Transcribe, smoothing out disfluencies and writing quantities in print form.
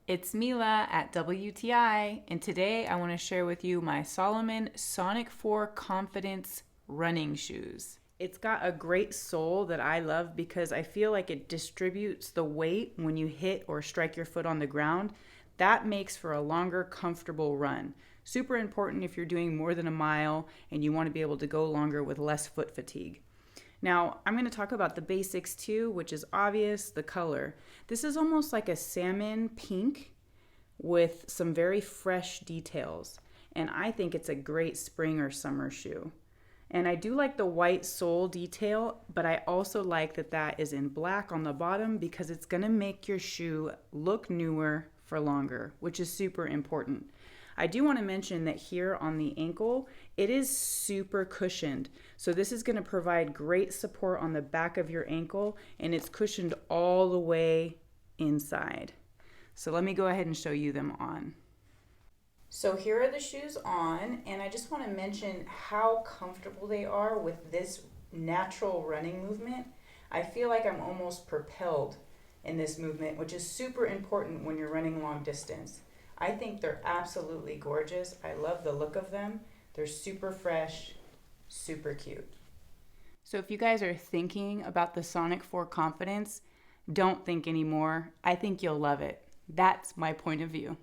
It's Mila at WTI, and today I want to share with you my Salomon Sonic 4 Confidence running shoes. It's got a great sole that I love because I feel like it distributes the weight when you hit or strike your foot on the ground. That makes for a longer, comfortable run. Super important if you're doing more than a mile and you want to be able to go longer with less foot fatigue. Now, I'm going to talk about the basics too, which is obvious, the color. This is almost like a salmon pink with some very fresh details. And I think it's a great spring or summer shoe. And I do like the white sole detail, but I also like that that is in black on the bottom because it's going to make your shoe look newer for longer, which is super important. I do want to mention that here on the ankle, it is super cushioned. So this is going to provide great support on the back of your ankle, and it's cushioned all the way inside. So let me go ahead and show you them on. So here are the shoes on, and I just want to mention how comfortable they are with this natural running movement. I feel like I'm almost propelled in this movement, which is super important when you're running long distance. I think they're absolutely gorgeous. I love the look of them. They're super fresh, super cute. So if you guys are thinking about the Sonic 4 Confidence, don't think anymore. I think you'll love it. That's my point of view.